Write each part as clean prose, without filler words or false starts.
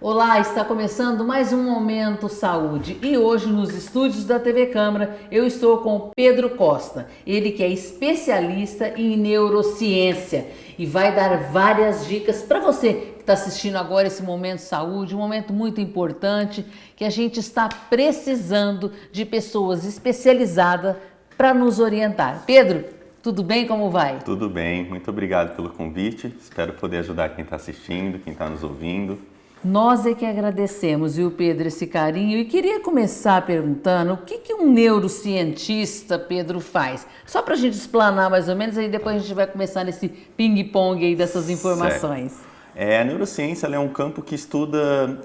Olá, está começando mais um Momento Saúde e hoje nos estúdios da TV Câmara eu estou com o Pedro Costa, ele que é especialista em neurociência e vai dar várias dicas para você que está assistindo agora esse Momento Saúde, um momento muito importante que a gente está precisando de pessoas especializadas para nos orientar. Pedro, tudo bem? Como vai? Tudo bem, muito obrigado pelo convite, espero poder ajudar quem está assistindo, quem está nos ouvindo. Nós é que agradecemos, viu, Pedro, esse carinho. E queria começar perguntando o que um neurocientista, Pedro, faz? Só para a gente explanar mais ou menos, aí depois a gente vai começar nesse ping-pong aí dessas informações. A neurociência ela é um campo que estuda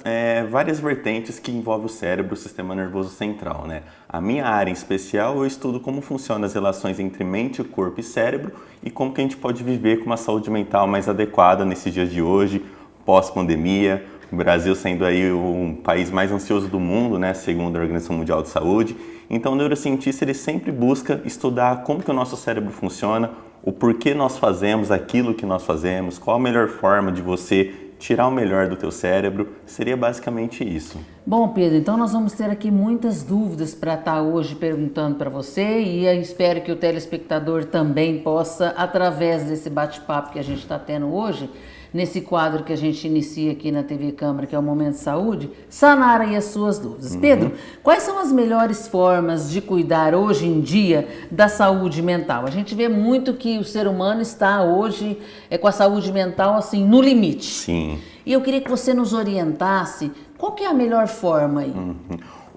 várias vertentes que envolvem o cérebro, o sistema nervoso central, né? A minha área em especial, eu estudo como funcionam as relações entre mente, corpo e cérebro e como que a gente pode viver com uma saúde mental mais adequada nesses dias de hoje, pós-pandemia. O Brasil sendo aí o país mais ansioso do mundo, né, segundo a Organização Mundial de Saúde. Então, o neurocientista ele sempre busca estudar como que o nosso cérebro funciona, o porquê nós fazemos aquilo que nós fazemos, qual a melhor forma de você tirar o melhor do teu cérebro, seria basicamente isso. Bom, Pedro, então nós vamos ter aqui muitas dúvidas para estar hoje perguntando para você e eu espero que o telespectador também possa, através desse bate-papo que a gente está tendo hoje, nesse quadro que a gente inicia aqui na TV Câmara, que é o Momento Saúde, sanar aí as suas dúvidas. Pedro, quais são as melhores formas de cuidar hoje em dia da saúde mental? A gente vê muito que o ser humano está hoje com a saúde mental assim no limite. Sim. E eu queria que você nos orientasse qual que é a melhor forma aí.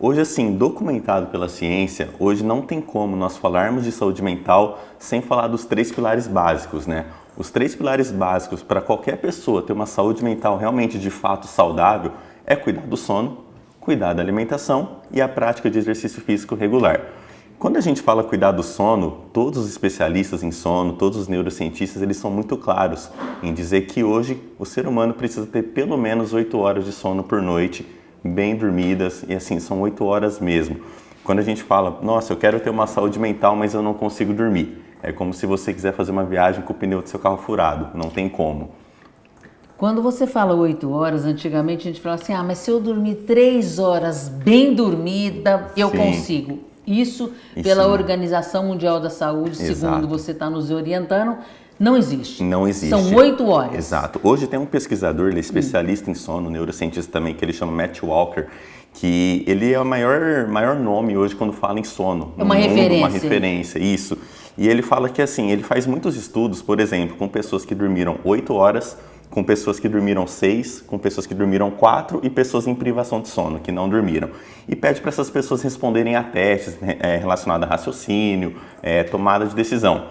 Hoje, assim, documentado pela ciência, hoje não tem como nós falarmos de saúde mental sem falar dos 3 pilares básicos, né? Os 3 pilares básicos para qualquer pessoa ter uma saúde mental realmente de fato saudável é cuidar do sono, cuidar da alimentação e a prática de exercício físico regular. Quando a gente fala cuidar do sono, todos os especialistas em sono, todos os neurocientistas, eles são muito claros em dizer que hoje o ser humano precisa ter pelo menos 8 horas de sono por noite, bem dormidas, e assim, são 8 horas mesmo. Quando a gente fala, nossa, eu quero ter uma saúde mental, mas eu não consigo dormir. É como se você quiser fazer uma viagem com o pneu do seu carro furado, não tem como. Quando você fala 8 horas, antigamente a gente falava assim, mas se eu dormir 3 horas bem dormida, eu consigo. Isso pela Organização Mundial da Saúde, segundo você está nos orientando, não existe. Não existe. São 8 horas. Exato. Hoje tem um pesquisador, ele é especialista em sono, neurocientista também, que ele chama Matt Walker, que ele é o maior nome hoje quando fala em sono. É uma referência. Uma referência, isso. E ele fala que assim, ele faz muitos estudos, por exemplo, com pessoas que dormiram 8 horas, com pessoas que dormiram 6, com pessoas que dormiram 4 e pessoas em privação de sono, que não dormiram. E pede para essas pessoas responderem a testes relacionados a raciocínio, tomada de decisão.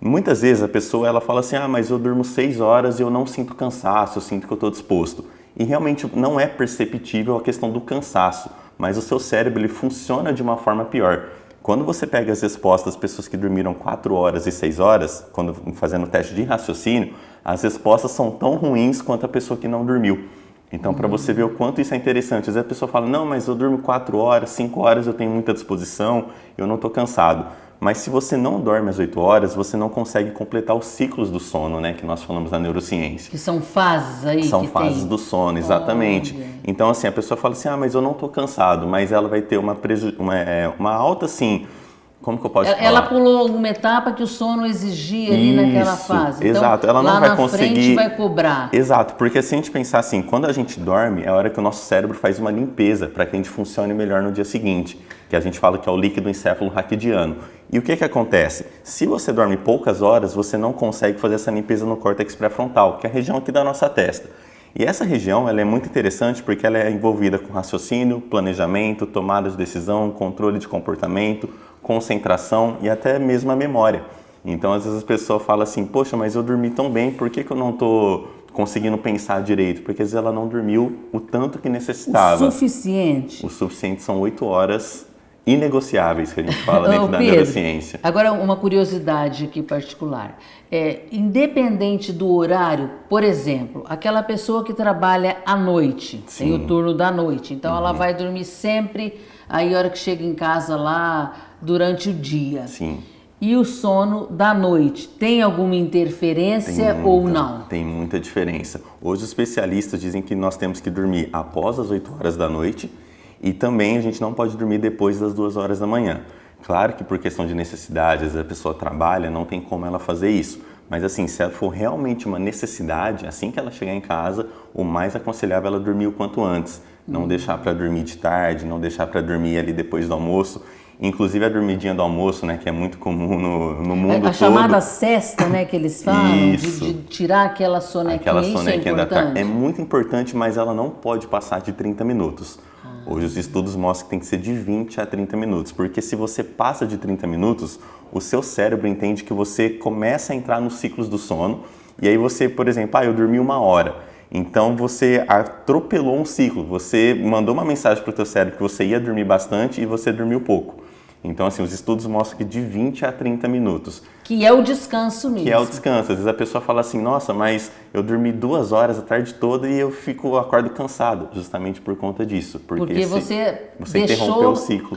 Muitas vezes a pessoa ela fala assim, mas eu durmo 6 horas e eu não sinto cansaço, eu sinto que eu estou disposto. E realmente não é perceptível a questão do cansaço, mas o seu cérebro ele funciona de uma forma pior. Quando você pega as respostas das pessoas que dormiram 4 horas e 6 horas, quando fazendo o teste de raciocínio, as respostas são tão ruins quanto a pessoa que não dormiu. Então, para você ver o quanto isso é interessante, às vezes a pessoa fala, não, mas eu durmo 4 horas, 5 horas, eu tenho muita disposição, eu não estou cansado. Mas se você não dorme às 8 horas, você não consegue completar os ciclos do sono, né, que nós falamos na neurociência. Que são fases aí São fases do sono, exatamente. Então, assim, a pessoa fala assim, mas eu não estou cansado, mas ela vai ter uma alta, assim, como que eu posso falar? Ela pulou alguma etapa que o sono exigia ali naquela fase. Então, exato. Ela não vai conseguir. Frente vai cobrar. Exato, porque se a gente pensar assim, quando a gente dorme, é a hora que o nosso cérebro faz uma limpeza para que a gente funcione melhor no dia seguinte, que a gente fala que é o líquido encéfalo-raquidiano. E o que acontece? Se você dorme poucas horas, você não consegue fazer essa limpeza no córtex pré-frontal, que é a região aqui da nossa testa. E essa região ela é muito interessante porque ela é envolvida com raciocínio, planejamento, tomada de decisão, controle de comportamento, concentração e até mesmo a memória. Então, às vezes as pessoas falam assim, poxa, mas eu dormi tão bem, por que eu não estou conseguindo pensar direito? Porque às vezes ela não dormiu o tanto que necessitava. O suficiente? O suficiente são 8 horas inegociáveis, que a gente fala dentro da neurociência. Agora, uma curiosidade aqui particular. Independente do horário, por exemplo, aquela pessoa que trabalha à noite, tem o turno da noite, então ela vai dormir sempre, aí a hora que chega em casa lá, durante o dia. Sim. e o sono da noite. Tem alguma interferência ou não? Tem muita diferença. Hoje os especialistas dizem que nós temos que dormir após as 8 horas da noite e também a gente não pode dormir depois das 2 horas da manhã. Claro que por questão de necessidade, às vezes a pessoa trabalha, não tem como ela fazer isso. Mas assim, se ela for realmente uma necessidade, assim que ela chegar em casa, o mais aconselhável é ela dormir o quanto antes. Não deixar para dormir de tarde, não deixar para dormir ali depois do almoço. Inclusive a dormidinha do almoço, né, que é muito comum no mundo todo. A chamada sesta, né, que eles falam, de tirar aquela sonequinha, aquela sonequinha isso é da tarde. importante? É muito importante, mas ela não pode passar de 30 minutos. Hoje os estudos mostram que tem que ser de 20 a 30 minutos, porque se você passa de 30 minutos, o seu cérebro entende que você começa a entrar nos ciclos do sono, e aí você, por exemplo, eu dormi 1 hora, então você atropelou um ciclo, você mandou uma mensagem para o teu cérebro que você ia dormir bastante e você dormiu pouco. Então, assim, os estudos mostram que de 20 a 30 minutos. Que é o descanso mesmo. Que é o descanso. Às vezes a pessoa fala assim, nossa, mas eu dormi 2 horas a tarde toda e eu acordo cansado, justamente por conta disso. Porque você interrompeu o ciclo.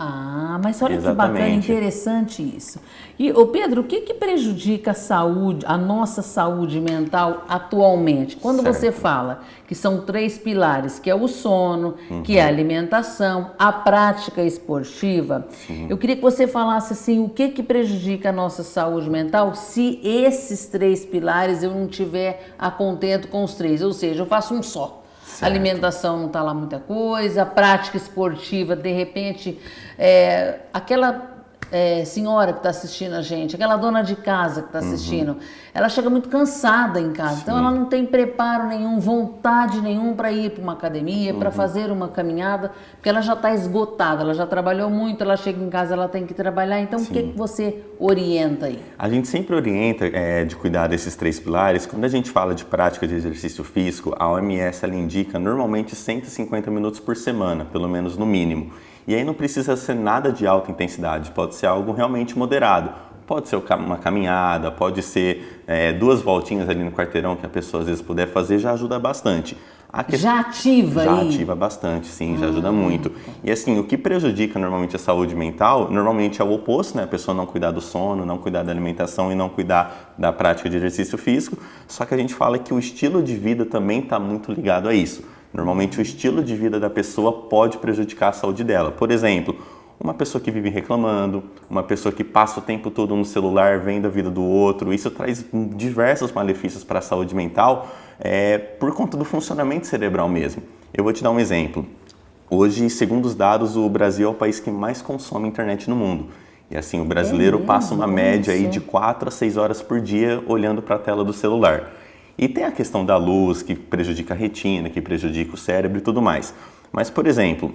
Mas olha que bacana, interessante isso. E, Pedro, o que prejudica a saúde, a nossa saúde mental atualmente? Quando você fala que são 3 pilares, que é o sono, que é a alimentação, a prática esportiva, eu queria que você falasse assim, o que prejudica a nossa saúde mental se esses 3 pilares eu não tiver a contento com os 3, ou seja, eu faço um só. Certo. A alimentação não está lá muita coisa, a prática esportiva, de repente, aquela senhora que está assistindo a gente, aquela dona de casa que está assistindo, ela chega muito cansada em casa, então ela não tem preparo nenhum, vontade nenhum para ir para uma academia, para fazer uma caminhada, porque ela já está esgotada, ela já trabalhou muito, ela chega em casa, ela tem que trabalhar, então o que você orienta aí? A gente sempre orienta de cuidar desses 3 pilares. Quando a gente fala de prática de exercício físico, a OMS ela indica normalmente 150 minutos por semana, pelo menos no mínimo. E aí não precisa ser nada de alta intensidade, pode ser algo realmente moderado. Pode ser uma caminhada, pode ser 2 voltinhas ali no quarteirão que a pessoa às vezes puder fazer, já ajuda bastante. Já ativa Já aí? ativa bastante, sim, já ajuda muito. E assim, o que prejudica normalmente a saúde mental, normalmente é o oposto, né? A pessoa não cuidar do sono, não cuidar da alimentação e não cuidar da prática de exercício físico. Só que a gente fala que o estilo de vida também está muito ligado a isso. Normalmente o estilo de vida da pessoa pode prejudicar a saúde dela. Por exemplo, uma pessoa que vive reclamando, uma pessoa que passa o tempo todo no celular, vendo a vida do outro, isso traz diversos malefícios para a saúde mental por conta do funcionamento cerebral mesmo. Eu vou te dar um exemplo. Hoje, segundo os dados, o Brasil é o país que mais consome internet no mundo. E assim, o brasileiro passa uma média aí de 4 a 6 horas por dia olhando para a tela do celular. E tem a questão da luz, que prejudica a retina, que prejudica o cérebro e tudo mais. Mas, por exemplo,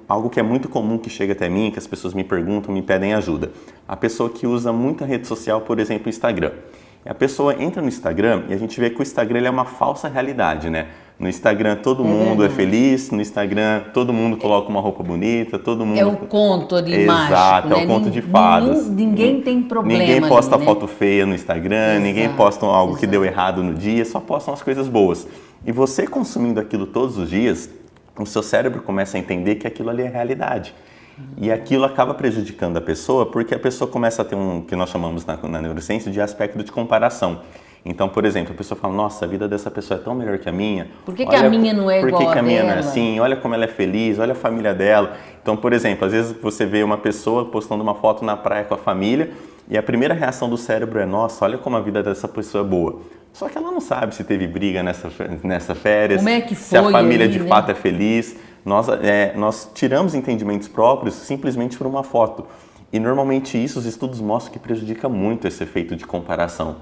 algo que é muito comum que chega até mim, que as pessoas me perguntam, me pedem ajuda. A pessoa que usa muita rede social, por exemplo, o Instagram. A pessoa entra no Instagram e a gente vê que o Instagram ele é uma falsa realidade, né? No Instagram todo mundo é feliz, no Instagram todo mundo coloca uma roupa bonita, todo mundo... É o conto ali mágico, exato, né? É o conto de fadas. Ninguém tem problema. Ninguém posta ali, né? foto feia no Instagram, ninguém posta algo que deu errado no dia, só postam as coisas boas. E você consumindo aquilo todos os dias, o seu cérebro começa a entender que aquilo ali é realidade. E aquilo acaba prejudicando a pessoa, porque a pessoa começa a ter que nós chamamos na neurociência de aspecto de comparação. Então, por exemplo, a pessoa fala, nossa, a vida dessa pessoa é tão melhor que a minha. Por que a minha não é igual a dela? Por que a minha não é assim? Olha como ela é feliz, olha a família dela. Então, por exemplo, às vezes você vê uma pessoa postando uma foto na praia com a família e a primeira reação do cérebro é, nossa, olha como a vida dessa pessoa é boa. Só que ela não sabe se teve briga nessa férias, como é que foi se a família aí, de fato é feliz. Nós tiramos entendimentos próprios simplesmente por uma foto. E normalmente isso, os estudos mostram que prejudica muito esse efeito de comparação.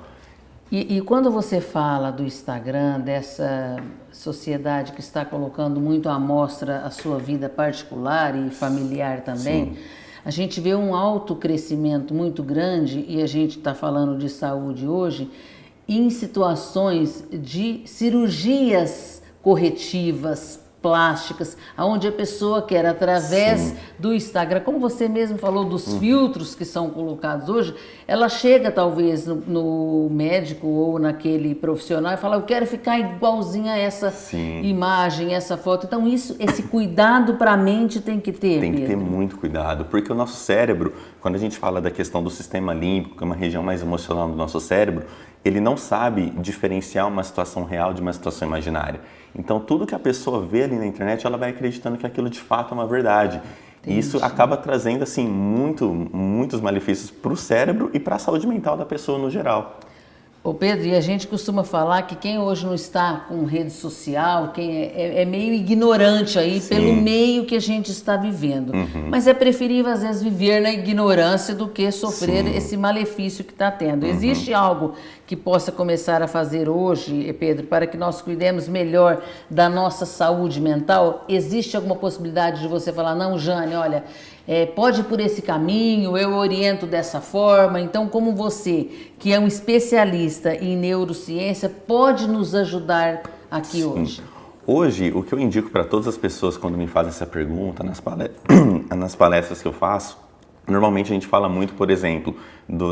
E quando você fala do Instagram, dessa sociedade que está colocando muito à mostra a sua vida particular e familiar também, a gente vê um alto crescimento muito grande, e a gente está falando de saúde hoje, em situações de cirurgias corretivas plásticas, onde a pessoa quer, através Sim. do Instagram, como você mesmo falou, dos filtros que são colocados hoje, ela chega talvez no médico ou naquele profissional e fala, eu quero ficar igualzinha a essa Sim. imagem, essa foto. Então esse cuidado para a mente tem que ter, Tem que ter Pedro. muito cuidado, porque o nosso cérebro, quando a gente fala da questão do sistema límbico, que é uma região mais emocional do nosso cérebro, ele não sabe diferenciar uma situação real de uma situação imaginária. Então, tudo que a pessoa vê ali na internet, ela vai acreditando que aquilo de fato é uma verdade. E isso acaba trazendo, assim, muitos malefícios para o cérebro e para a saúde mental da pessoa no geral. Ô Pedro, e a gente costuma falar que quem hoje não está com rede social, quem é meio ignorante aí pelo meio que a gente está vivendo. Mas é preferível, às vezes, viver na ignorância do que sofrer esse malefício que está tendo. Existe algo que possa começar a fazer hoje, Pedro, para que nós cuidemos melhor da nossa saúde mental? Existe alguma possibilidade de você falar, não, Jane, olha, pode ir por esse caminho, eu oriento dessa forma. Então, como você, que é um especialista em neurociência, pode nos ajudar aqui hoje? Hoje, o que eu indico para todas as pessoas quando me fazem essa pergunta, nas palestras que eu faço, normalmente a gente fala muito, por exemplo,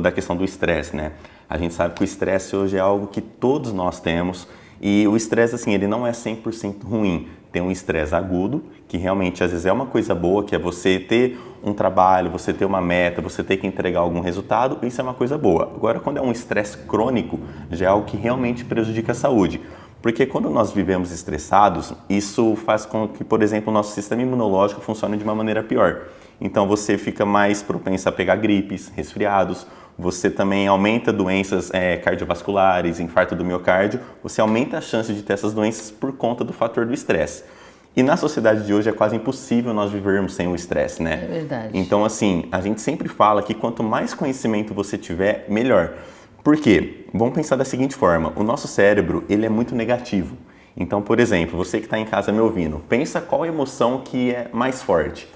da questão do estresse, né? A gente sabe que o estresse hoje é algo que todos nós temos, e o estresse, assim, ele não é 100% ruim. Tem um estresse agudo, que realmente às vezes é uma coisa boa, que é você ter um trabalho, você ter uma meta, você ter que entregar algum resultado, isso é uma coisa boa. Agora, quando é um estresse crônico, já é algo que realmente prejudica a saúde. Porque quando nós vivemos estressados, isso faz com que, por exemplo, o nosso sistema imunológico funcione de uma maneira pior. Então você fica mais propenso a pegar gripes, resfriados, você também aumenta doenças cardiovasculares, infarto do miocárdio, você aumenta a chance de ter essas doenças por conta do fator do estresse. E na sociedade de hoje é quase impossível nós vivermos sem o estresse, né? É verdade. Então, assim, a gente sempre fala que quanto mais conhecimento você tiver, melhor. Por quê? Vamos pensar da seguinte forma, o nosso cérebro, ele é muito negativo. Então, por exemplo, você que está em casa me ouvindo, pensa qual emoção que é mais forte.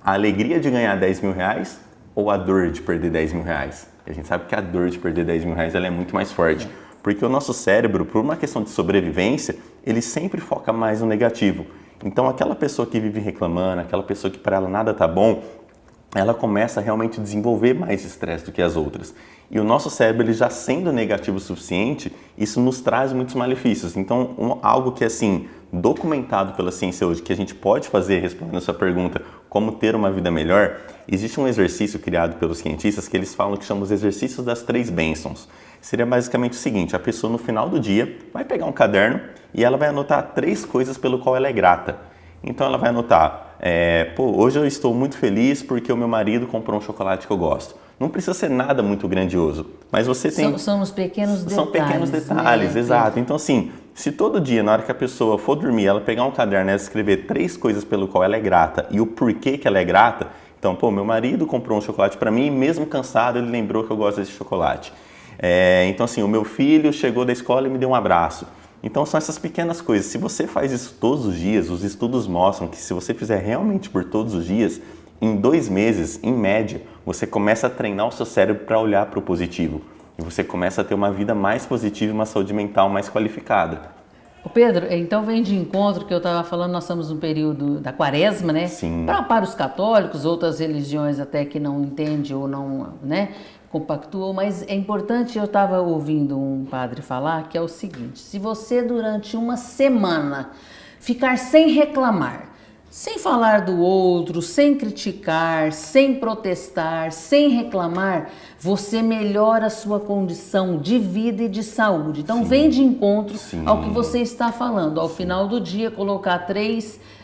A alegria de ganhar 10 mil reais ou a dor de perder 10 mil reais? A gente sabe que a dor de perder 10 mil reais ela é muito mais forte. Porque o nosso cérebro, por uma questão de sobrevivência, ele sempre foca mais no negativo. Então, aquela pessoa que vive reclamando, aquela pessoa que para ela nada tá bom, ela começa a realmente desenvolver mais estresse do que as outras. E o nosso cérebro, ele já sendo negativo o suficiente, isso nos traz muitos malefícios. Então, algo que é assim, documentado pela ciência hoje, que a gente pode fazer, respondendo a sua pergunta, como ter uma vida melhor, existe um exercício criado pelos cientistas que eles falam que chama os exercícios das 3 bênçãos. Seria basicamente o seguinte, a pessoa no final do dia vai pegar um caderno e ela vai anotar 3 coisas pelo qual ela é grata. Então ela vai anotar, hoje eu estou muito feliz porque o meu marido comprou um chocolate que eu gosto. Não precisa ser nada muito grandioso, mas você tem... São os pequenos detalhes. São pequenos detalhes, né? Exato. Então assim, se todo dia, na hora que a pessoa for dormir, ela pegar um caderno e escrever 3 coisas pelo qual ela é grata e o porquê que ela é grata, então, meu marido comprou um chocolate para mim e mesmo cansado ele lembrou que eu gosto desse chocolate. Então assim, o meu filho chegou da escola e me deu um abraço. Então são essas pequenas coisas. Se você faz isso todos os dias, os estudos mostram que se você fizer realmente por todos os dias, em 2 meses, em média, você começa a treinar o seu cérebro para olhar para o positivo. E você começa a ter uma vida mais positiva e uma saúde mental mais qualificada. Ô Pedro, então vem de encontro que eu estava falando, nós estamos no período da quaresma, né? Sim. Para os católicos, outras religiões até que não entendem ou não, né, compactuam, mas é importante, eu estava ouvindo um padre falar que é o seguinte, se você durante uma semana ficar sem reclamar, sem falar do outro, sem criticar, sem protestar, sem reclamar, você melhora a sua condição de vida e de saúde. Então, vem de encontro ao que você está falando. Ao final do dia, colocar 3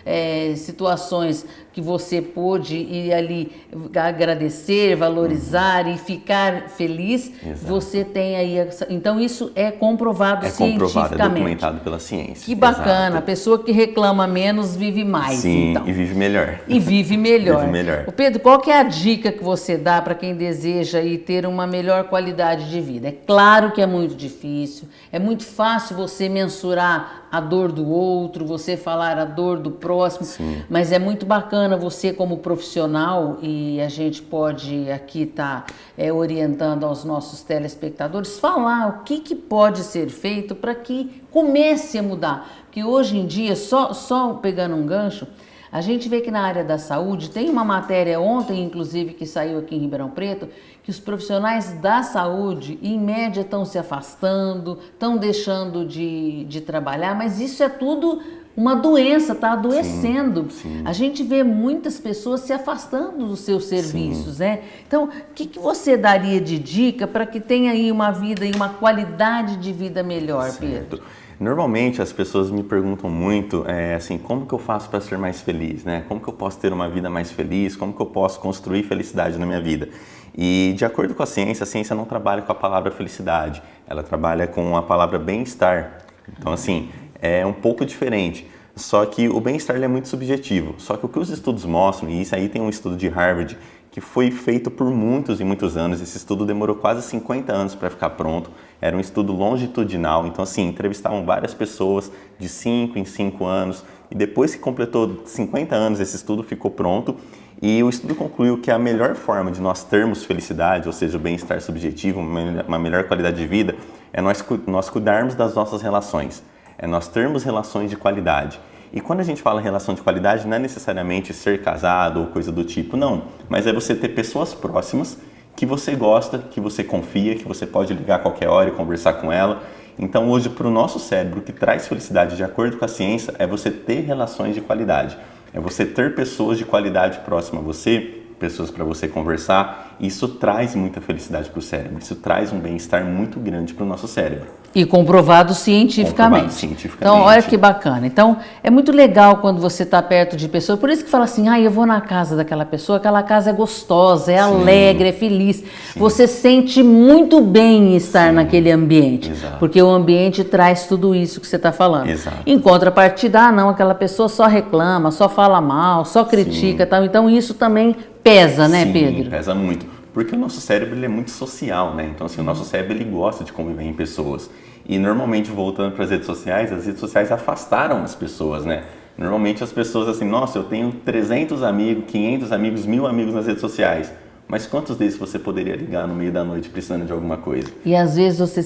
situações que você pôde ir ali agradecer, valorizar e ficar feliz, você tem aí... Então, isso é comprovado cientificamente. É documentado pela ciência. Que bacana, Exato. a pessoa que reclama menos vive mais. Sim, então. e vive melhor. E vive melhor. Vive melhor. Ô Pedro, qual que é a dica que você dá para quem deseja aí ter uma melhor qualidade de vida? É claro que é muito difícil, é muito fácil você mensurar a dor do outro, você falar a dor do próximo, mas é muito bacana você como profissional, e a gente pode aqui estar orientando aos nossos telespectadores, falar o que pode ser feito para que comece a mudar. Porque hoje em dia, só pegando um gancho, a gente vê que na área da saúde, tem uma matéria ontem, inclusive, que saiu aqui em Ribeirão Preto, que os profissionais da saúde, em média, estão se afastando, estão deixando de trabalhar, mas isso é tudo uma doença, está adoecendo. Sim. A gente vê muitas pessoas se afastando dos seus serviços, né? Então, o que você daria de dica para que tenha aí uma vida e uma qualidade de vida melhor, Pedro? Normalmente as pessoas me perguntam muito, assim, como que eu faço para ser mais feliz, né? Como que eu posso ter uma vida mais feliz? Como que eu posso construir felicidade na minha vida? E de acordo com a ciência não trabalha com a palavra felicidade, ela trabalha com a palavra bem-estar. Então, assim, é um pouco diferente. Só que o bem-estar é muito subjetivo. Só que o que os estudos mostram, e isso aí tem um estudo de Harvard, que foi feito por muitos e muitos anos, esse estudo demorou quase 50 anos para ficar pronto, era um estudo longitudinal, então assim, entrevistavam várias pessoas de 5 em 5 anos, e depois que completou 50 anos, esse estudo ficou pronto, e o estudo concluiu que a melhor forma de nós termos felicidade, ou seja, o bem-estar subjetivo, uma melhor qualidade de vida, é nós cuidarmos das nossas relações, é nós termos relações de qualidade. E quando a gente fala relação de qualidade, não é necessariamente ser casado ou coisa do tipo, não. Mas é você ter pessoas próximas que você gosta, que você confia, que você pode ligar a qualquer hora e conversar com ela. Então hoje, para o nosso cérebro, o que traz felicidade de acordo com a ciência é você ter relações de qualidade. É você ter pessoas de qualidade próxima a você, pessoas para você conversar. Isso traz muita felicidade para o cérebro. Isso traz um bem-estar muito grande para o nosso cérebro. E comprovado cientificamente. Então, olha que bacana. Então, é muito legal quando você está perto de pessoas. Por isso que fala assim, eu vou na casa daquela pessoa, aquela casa é gostosa, é alegre, é feliz. Você sente muito bem estar naquele ambiente. Exato. Porque o ambiente traz tudo isso que você está falando. Exato. Em contrapartida, não, aquela pessoa só reclama, só fala mal, só critica. Tal. Então, isso também pesa, né, Pedro? Sim, pesa muito. Porque o nosso cérebro ele é muito social, né? Então, assim, o nosso cérebro ele gosta de conviver em pessoas. E, normalmente, voltando para as redes sociais afastaram as pessoas, né? Normalmente, as pessoas, assim, nossa, eu tenho 300 amigos, 500 amigos, 1000 amigos nas redes sociais. Mas quantos desses você poderia ligar no meio da noite precisando de alguma coisa? E às vezes você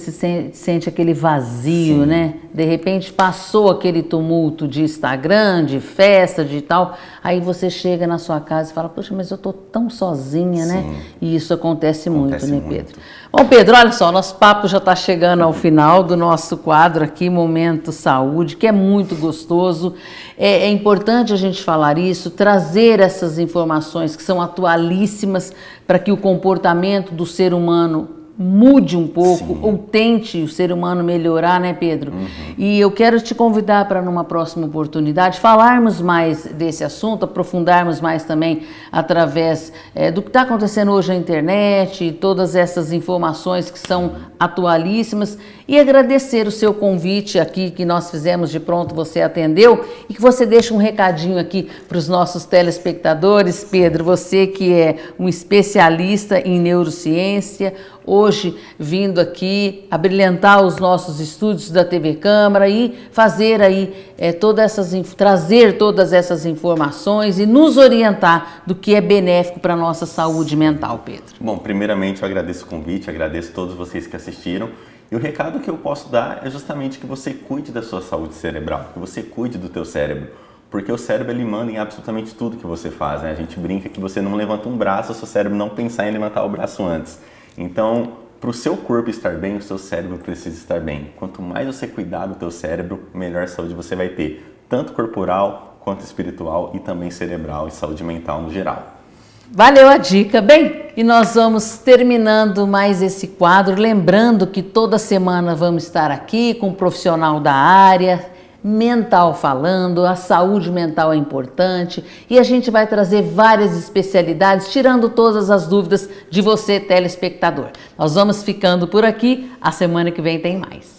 sente aquele vazio, né? De repente passou aquele tumulto de Instagram, de festa, de tal. Aí você chega na sua casa e fala, poxa, mas eu tô tão sozinha, né? E isso acontece muito, né, Pedro? Bom, Pedro, olha só, nosso papo já está chegando ao final do nosso quadro aqui, Momento Saúde, que é muito gostoso. É importante a gente falar isso, trazer essas informações que são atualíssimas para que o comportamento do ser humano mude um pouco, ou tente o ser humano melhorar, né, Pedro? E eu quero te convidar para, numa próxima oportunidade, falarmos mais desse assunto, aprofundarmos mais também através do que está acontecendo hoje na internet, e todas essas informações que são atualíssimas, e agradecer o seu convite aqui que nós fizemos de pronto, você atendeu, e que você deixe um recadinho aqui para os nossos telespectadores, Pedro, você que é um especialista em neurociência, hoje vindo aqui abrilhantar os nossos estúdios da TV Câmara e fazer aí trazer todas essas informações e nos orientar do que é benéfico para a nossa saúde mental, Pedro. Bom, primeiramente eu agradeço o convite, agradeço a todos vocês que assistiram. E o recado que eu posso dar é justamente que você cuide da sua saúde cerebral, que você cuide do teu cérebro. Porque o cérebro ele manda em absolutamente tudo que você faz, né? A gente brinca que você não levanta um braço se o cérebro não pensar em levantar o braço antes. Então, para o seu corpo estar bem, o seu cérebro precisa estar bem. Quanto mais você cuidar do teu cérebro, melhor saúde você vai ter. Tanto corporal, quanto espiritual e também cerebral e saúde mental no geral. Valeu a dica. Bem, e nós vamos terminando mais esse quadro, lembrando que toda semana vamos estar aqui com um profissional da área, mental falando, a saúde mental é importante e a gente vai trazer várias especialidades, tirando todas as dúvidas de você, telespectador. Nós vamos ficando por aqui, a semana que vem tem mais.